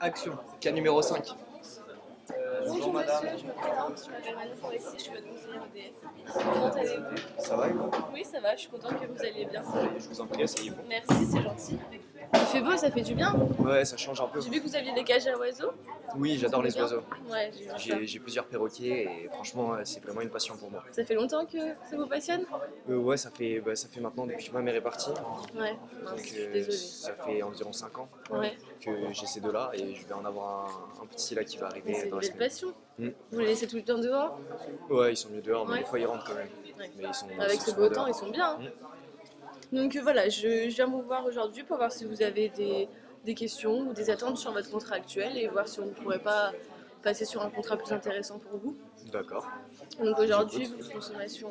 Action. Cas numéro 5. Bonjour monsieur, je me présente, je m'appelle Manon Forestier, je suis votre conseillère EDF. Comment allez-vous? Ça va, Hugo? Oui, ça va, je suis contente que vous alliez bien. Je vous en prie, asseyez-vous. Merci, c'est gentil. Il fait beau, ça fait du bien. Ouais, ça change un peu. J'ai vu que vous aviez des cages à oiseaux. Oui, j'adore les Bien. oiseaux. Ouais, j'ai vu ça. J'ai plusieurs perroquets et franchement, c'est vraiment une passion pour moi. Ça fait longtemps que ça vous passionne? Ouais, ça fait maintenant depuis que ma mère est partie. Ouais, mince, je suis désolée. Ça fait environ 5 ans Ouais, que j'ai ces deux-là et je vais en avoir un petit là qui va mais arriver c'est une dans la belle semaine. passion. Mm. Vous les laissez tout le temps dehors? Ouais, ils sont mieux dehors, mais Ouais. des fois ils rentrent quand même. Ouais. Mais Avec ils ce sont beau souvent temps, dehors. ils sont bien. Mm. Donc voilà, je viens vous voir aujourd'hui pour voir si vous avez des questions ou des attentes sur votre contrat actuel et voir si on ne pourrait pas passer sur un contrat plus intéressant pour vous. D'accord. Donc Je vous aujourd'hui, écoute. votre consommation,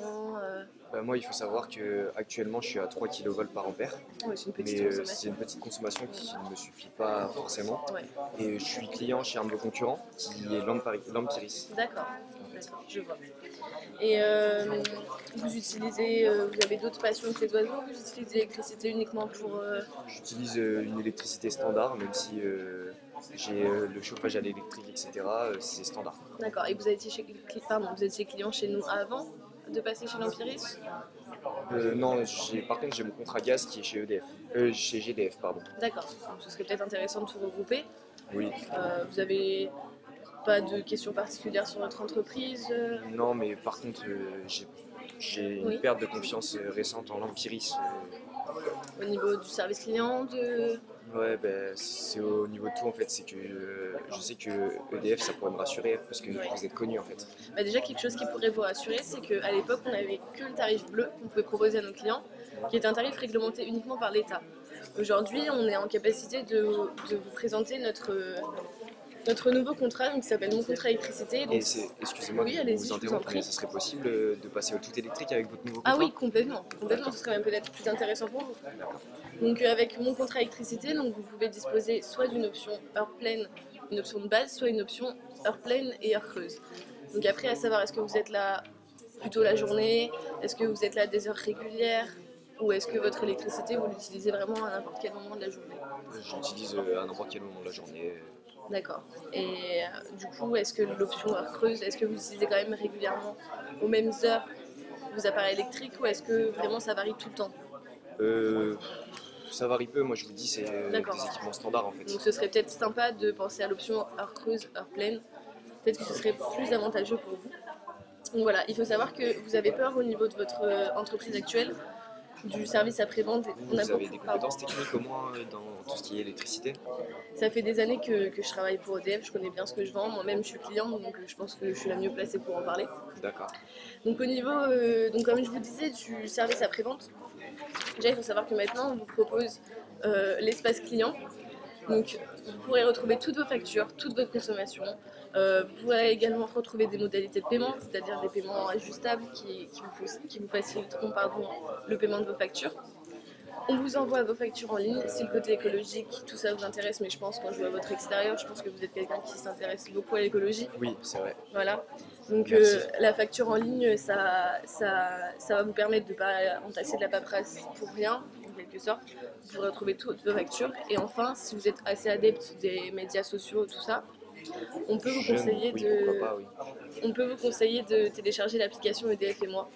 Moi, il faut savoir que actuellement, je suis à 3 kV par ampère. ouais, c'est une petite Mais c'est consommation. une petite consommation qui ne me suffit pas forcément. Ouais, Et je suis client chez un de vos concurrents qui est Lampiris. d'accord, d'accord, je vois. Et vous utilisez, vous avez d'autres passions que les oiseaux, vous utilisez l'électricité uniquement pour... J'utilise une électricité standard, même si j'ai le chauffage à l'électrique, etc. C'est standard. D'accord, et vous étiez, pardon, vous étiez client chez nous avant de passer chez l'Empiris? Non, par contre, j'ai mon contrat gaz qui est chez EDF. Chez GDF, pardon. D'accord, donc ce serait peut-être intéressant de tout regrouper. Oui. Vous avez pas de questions particulières sur notre entreprise? Non, mais par contre, j'ai une Oui. perte de confiance récente en Lampiris. Au niveau du service client, de... Ouais, ben, c'est au niveau de tout en fait. C'est que je sais que EDF ça pourrait me rassurer parce que Ouais. vous êtes connu en fait. Bah déjà, quelque chose qui pourrait vous rassurer, c'est qu'à l'époque, on n'avait que le tarif bleu qu'on pouvait proposer à nos clients, qui est un tarif réglementé uniquement par l'État. Aujourd'hui, on est en capacité de vous présenter notre nouveau contrat, donc, qui s'appelle Mon contrat électricité. Donc, Excusez-moi oui, de allez-y, vous je vous en interrompre, mais prie. ça serait possible de passer au tout électrique avec votre nouveau Ah contrat? oui, complètement. Complètement, D'accord, ce serait même peut-être plus intéressant pour vous. d'accord. Donc avec mon contrat électricité, donc, vous pouvez disposer soit d'une option heure pleine, une option de base, soit une option heure pleine et heure creuse. Donc après, à savoir, est-ce que vous êtes là plutôt la journée, est-ce que vous êtes là des heures régulières, ou est-ce que votre électricité, vous l'utilisez vraiment à n'importe quel moment de la journée? J'utilise à n'importe quel moment de la journée. D'accord. Et du coup, est-ce que l'option heure creuse, est-ce que vous utilisez quand même régulièrement aux mêmes heures vos appareils électriques, ou est-ce que vraiment ça varie tout le temps? Euh, Ça varie peu, moi je vous dis, c'est D'accord. des équipements standards en fait. Donc ce serait peut-être sympa de penser à l'option heure creuse, heure pleine. Peut-être que ce serait plus avantageux pour vous. Donc voilà, il faut savoir que vous avez peur au niveau de votre entreprise actuelle du service après-vente. On a Vous avez beaucoup, des pardon. compétences techniques au moins dans tout ce qui est électricité? Ça fait des années que je travaille pour EDF, je connais bien ce que je vends. Moi-même, je suis cliente, donc je pense que je suis la mieux placée pour en parler. D'accord. Donc au niveau, donc comme je vous disais, du service après-vente, déjà il faut savoir que maintenant on vous propose l'espace client. Donc vous pourrez retrouver toutes vos factures, toute votre consommation. Vous pourrez également retrouver des modalités de paiement, c'est-à-dire des paiements ajustables qui vous faciliteront le paiement de vos factures. On vous envoie vos factures en ligne. Si le côté écologique, tout ça vous intéresse, mais je pense quand je vois votre extérieur, je pense que vous êtes quelqu'un qui s'intéresse beaucoup à l'écologie. Oui, c'est vrai. Voilà. Donc Merci. la facture en ligne, ça va vous permettre de ne pas entasser de la paperasse pour rien, en quelque sorte. Vous pourrez retrouver toutes vos factures. Et enfin, si vous êtes assez adepte des médias sociaux, tout ça, on peut vous Jeune, conseiller oui, pourquoi pas, oui. de télécharger l'application EDF et moi,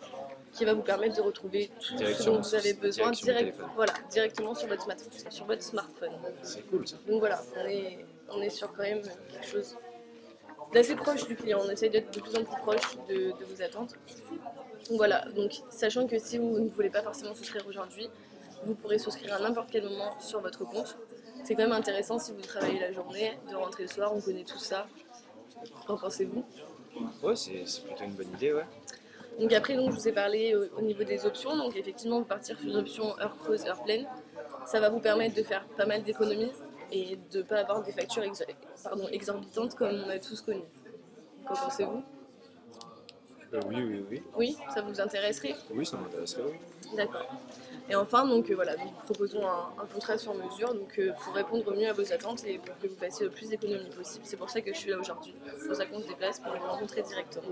qui va vous permettre de retrouver tout ce dont vous avez besoin Direct sur mon téléphone. voilà, directement sur votre smartphone. C'est cool ça. Donc voilà, on est sur quand même quelque chose d'assez proche du client. On essaye d'être de plus en plus proche de vos attentes. Donc voilà, donc sachant que si vous ne voulez pas forcément souscrire aujourd'hui, vous pourrez souscrire à n'importe quel moment sur votre compte. C'est quand même intéressant si vous travaillez la journée, de rentrer le soir, on connaît tout ça. Qu'en pensez-vous? Ouais, c'est plutôt une bonne idée, ouais. Donc après, donc, je vous ai parlé au niveau des options. Donc effectivement, vous partir sur une option heure creuse, heure pleine. Ça va vous permettre de faire pas mal d'économies et de ne pas avoir des factures exorbitantes comme on a tous connu. Qu'en pensez-vous? Oui, oui, oui. Oui, ça vous intéresserait? Oui, ça m'intéresserait, oui. D'accord. Et enfin, donc voilà, nous vous proposons un contrat sur mesure donc, pour répondre au mieux à vos attentes et pour que vous fassiez le plus d'économies possible. C'est pour ça que je suis là aujourd'hui. C'est pour ça qu'on se déplace pour vous rencontrer directement.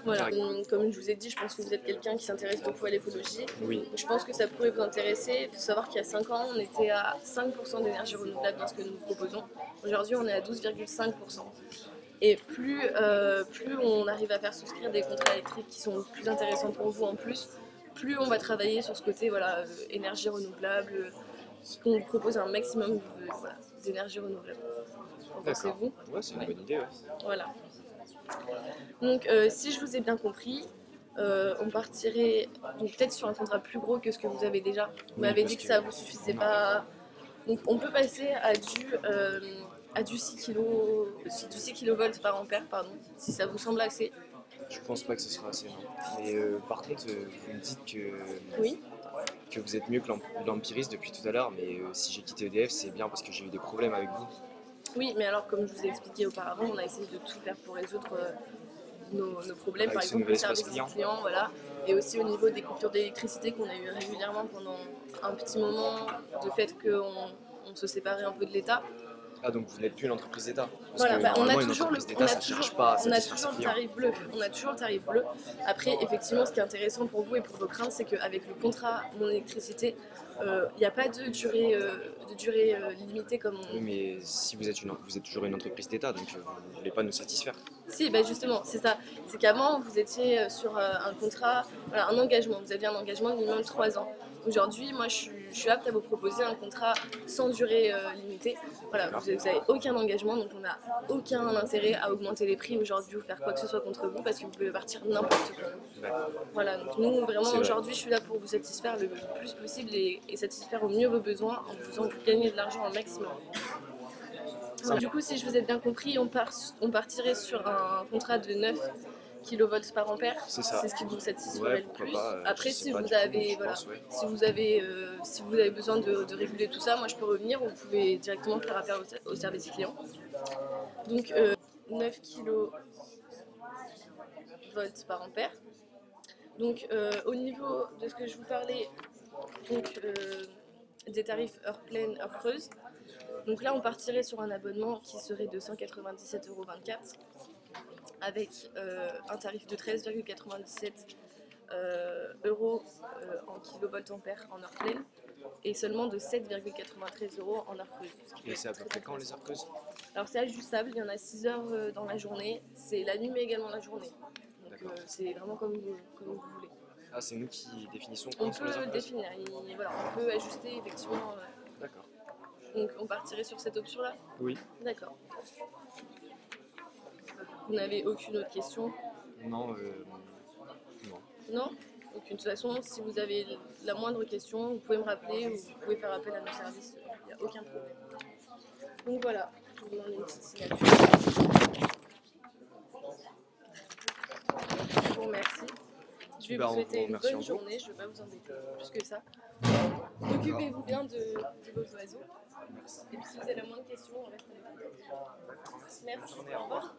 Voilà, comme je vous ai dit, je pense que vous êtes quelqu'un qui s'intéresse beaucoup à l'écologie. Oui. Je pense que ça pourrait vous intéresser. Il faut savoir qu'il y a 5 ans, on était à 5% d'énergie renouvelable dans ce que nous vous proposons. Aujourd'hui, on est à 12,5%. Et plus on arrive à faire souscrire des contrats électriques qui sont plus intéressants pour vous en plus on va travailler sur ce côté voilà, énergie renouvelable, qu'on vous propose un maximum voilà, d'énergie renouvelable. Qu'en pensez-vous? Ouais, c'est une bonne idée. Ouais. Voilà. Donc si je vous ai bien compris, on partirait peut-être sur un contrat plus gros que ce que vous avez déjà. Vous m'avez dit que ça ne vous suffisait pas. Donc on peut passer à du 6 kV par ampère, pardon, si ça vous semble assez. Je pense pas que ce sera assez, non. Mais par contre, vous me dites Oui. que vous êtes mieux que l'Empiriste depuis tout à l'heure, mais si j'ai quitté EDF, c'est bien parce que j'ai eu des problèmes avec vous. Oui, mais alors comme je vous ai expliqué auparavant, on a essayé de tout faire pour résoudre nos problèmes, Avec par ce exemple nouvel le espace service client, voilà, et aussi au niveau des coupures d'électricité qu'on a eu régulièrement pendant un petit moment, de fait qu'on se séparait un peu de l'État. Ah, donc vous n'êtes plus une entreprise d'État. Parce Voilà, que bah, normalement, une entreprise d'État, ça ne cherche pas à satisfaire ses le clients. tarif bleu. On a toujours le tarif bleu. Après, effectivement, ce qui est intéressant pour vous et pour vos craintes, c'est qu'avec le contrat Mon électricité, il n'y a pas de durée limitée comme Oui, on... mais si vous êtes toujours une entreprise d'État, donc vous ne voulez pas nous satisfaire. Si, bah justement, c'est ça. C'est qu'avant, vous étiez sur un contrat, voilà, un engagement. Vous aviez un engagement de minimum 3 ans. Aujourd'hui, moi, je suis apte à vous proposer un contrat sans durée limitée. Voilà, vous n'avez aucun engagement, donc on n'a aucun intérêt à augmenter les prix aujourd'hui ou faire quoi que ce soit contre vous parce que vous pouvez partir n'importe quand. D'accord. Voilà, donc nous, vraiment, C'est vrai. aujourd'hui, je suis là pour vous satisfaire le plus possible et satisfaire au mieux vos besoins en vous faisant gagner de l'argent au maximum. Alors, du coup, si je vous ai bien compris, on partirait sur un contrat de 9 kV par ampère. C'est ça. C'est ce qui vous satisferait Ouais, le pourquoi plus. pas. Après, Je sais si pas vous du tout, mais avez, je voilà, pense, ouais. si vous avez besoin de réguler tout ça, moi je peux revenir ou vous pouvez directement faire appel au service client. Donc 9 kV par ampère. Donc au niveau de ce que je vous parlais, donc, des tarifs heure pleine, heure creuse. Donc là, on partirait sur un abonnement qui serait de 197,24 € avec un tarif de 13,97 € en kilovoltampères en heure pleine et seulement de 7,93 € en heure creuse. Et c'est à peu près quand les heures creuses? Alors c'est ajustable, il y en a 6 heures dans la journée, c'est la nuit mais également la journée. Donc c'est vraiment comme vous voulez. Ah, c'est nous qui définissons On quand sont les heures peut creuses? définir, voilà, on peut ajuster effectivement. D'accord. Donc on partirait sur cette option-là? Oui. D'accord. Vous n'avez aucune autre question? Non, non. Non? Donc de toute façon, si vous avez la moindre question, vous pouvez me rappeler ou vous pouvez faire appel à nos services, il n'y a aucun problème. Donc voilà, je vous demande une petite signature. Je vous remercie. Je vais vous souhaiter une bonne journée, je ne vais pas vous embêter plus que ça. Occupez-vous bien de vos oiseaux. Et puis si vous avez la moindre question, on reste à l'écoute. Merci, au revoir.